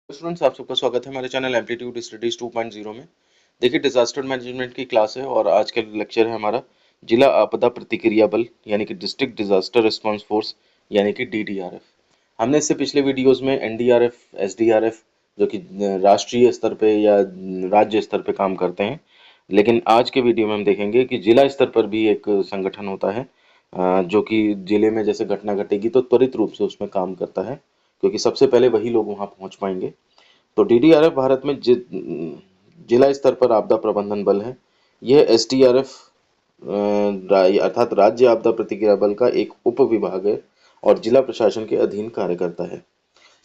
Students, आप सबका स्वागत है हमारे चैनल एम्पलीट्यूड स्टडीज 2.0 में। देखिए, डिजास्टर मैनेजमेंट की क्लास है और आज का लेक्चर है हमारा जिला आपदा प्रतिक्रिया बल यानी कि डिस्ट्रिक्ट डिजास्टर रिस्पांस फोर्स यानी कि डीडीआरएफ। हमने इससे पिछले वीडियोस में एनडीआरएफ, एसडीआरएफ जो कि राष्ट्रीय स्तर पे या राज्य स्तर पे काम करते हैं, लेकिन आज के वीडियो में हम देखेंगे कि जिला स्तर पर भी एक संगठन होता है जो कि जिले में जैसे घटना घटेगी तो त्वरित रूप से उसमें काम करता है, क्योंकि सबसे पहले वही लोग वहां पहुंच पाएंगे। तो डीडीआरएफ भारत में जिला स्तर पर आपदा प्रबंधन बल है। यह एसडीआरएफ अर्थात राज्य आपदा प्रतिक्रिया बल का एक उप विभाग है और जिला प्रशासन के अधीन कार्य करता है।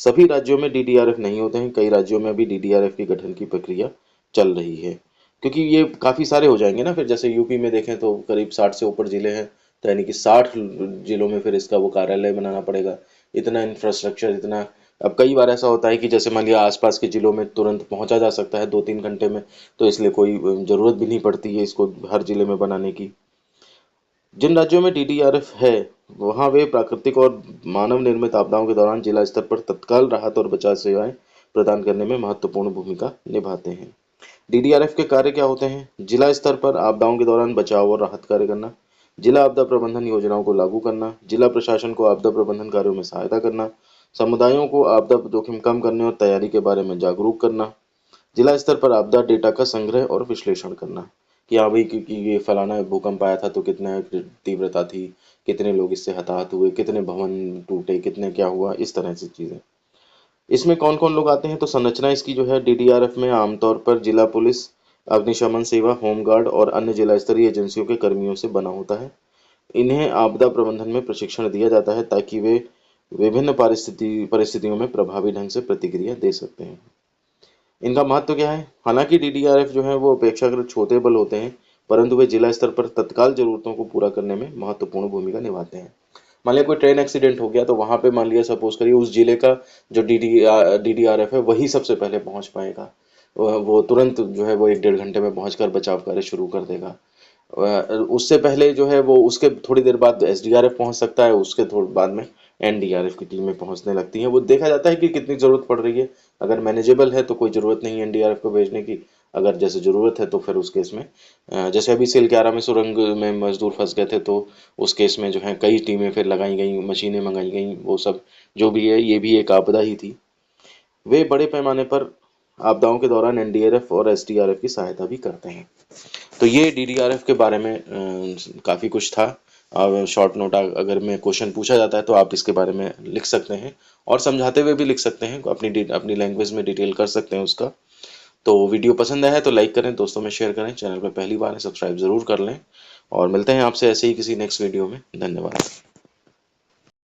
सभी राज्यों में डीडीआरएफ नहीं होते हैं, कई राज्यों में अभी डीडीआरएफ के गठन की प्रक्रिया चल रही है, क्योंकि ये काफ़ी सारे हो जाएंगे ना। फिर जैसे यूपी में देखें तो करीब 60 से ऊपर जिले हैं, तो यानी कि 60 जिलों में फिर इसका वो कार्यालय बनाना पड़ेगा। इतना इंफ्रास्ट्रक्चर, इतना। अब कई बार ऐसा होता है कि जैसे मान लिया आसपास के जिलों में तुरंत पहुंचा जा सकता है 2-3 घंटे में, तो इसलिए कोई ज़रूरत भी नहीं पड़ती है इसको हर जिले में बनाने की। जिन राज्यों में डीडीआरएफ है वहां वे प्राकृतिक और मानव निर्मित आपदाओं के दौरान जिला स्तर पर तत्काल राहत और बचाव सेवाएं प्रदान करने में महत्वपूर्ण भूमिका निभाते हैं। डीडीआरएफ के कार्य क्या होते हैं? जिला स्तर पर आपदाओं के दौरान बचाव और राहत कार्य करना, जिला आपदा प्रबंधन योजनाओं को लागू करना, जिला प्रशासन को आपदा प्रबंधन कार्यों में सहायता करना, समुदायों को आपदा जोखिम कम करने और तैयारी के बारे में जागरूक करना, जिला स्तर पर आपदा डेटा का संग्रह और विश्लेषण करना कि हाँ भाई, क्योंकि ये फलाना भूकंप आया था तो कितना तीव्रता थी, कितने लोग इससे हताहत हुए, कितने भवन टूटे, कितने क्या हुआ, इस तरह से चीज़ें। इसमें कौन कौन लोग आते हैं? तो संरचना इसकी जो है डीडीआरएफ में आमतौर पर जिला पुलिस, अग्निशमन सेवा, होमगार्ड और अन्य जिला स्तरीय एजेंसियों के कर्मियों से बना होता है। इन्हें आपदा प्रबंधन में प्रशिक्षण दिया जाता है ताकि वे विभिन्न परिस्थितियों में प्रभावी ढंग से प्रतिक्रिया दे सकते हैं। इनका महत्व क्या है? हालांकि डीडीआरएफ जो है वो अपेक्षाकृत छोटे बल होते हैं, परंतु वे जिला स्तर पर तत्काल जरूरतों को पूरा करने में महत्वपूर्ण भूमिका निभाते हैं। मान लिया कोई ट्रेन एक्सीडेंट हो गया, तो वहां पे मान लिया सपोज करिए उस जिले का जो डीडीआरएफ है वही सबसे पहले पहुंच पाएगा। वो तुरंत जो है वो 1-1.5 घंटे में पहुंचकर बचाव कार्य शुरू कर देगा। उससे पहले जो है वो उसके थोड़ी देर बाद एसडीआरएफ पहुंच सकता है, उसके थोड़ी बाद में एनडीआरएफ की टीमें पहुंचने लगती हैं। वो देखा जाता है कि कितनी ज़रूरत पड़ रही है। अगर मैनेजेबल है तो कोई ज़रूरत नहीं है एनडीआरएफ को भेजने की। अगर जैसे ज़रूरत है तो फिर उस केस में जैसे अभी सिलक्यारा में सुरंग में मजदूर फंस गए थे, तो उस केस में जो है कई टीमें फिर लगाई गई, मशीनें मंगाई गई, वो सब जो भी है ये भी एक आपदा ही थी। वे बड़े पैमाने पर आपदाओं के दौरान एनडीआरएफ और एसडीआरएफ की सहायता भी करते हैं। तो ये डीडीआरएफ के बारे में काफ़ी कुछ था। शॉर्ट नोट अगर में क्वेश्चन पूछा जाता है तो आप इसके बारे में लिख सकते हैं और समझाते हुए भी लिख सकते हैं, अपनी लैंग्वेज में डिटेल कर सकते हैं उसका। तो वीडियो पसंद आया है तो लाइक करें, दोस्तों में शेयर करें, चैनल पर पहली बार है सब्सक्राइब ज़रूर कर लें और मिलते हैं आपसे ऐसे ही किसी नेक्स्ट वीडियो में। धन्यवाद।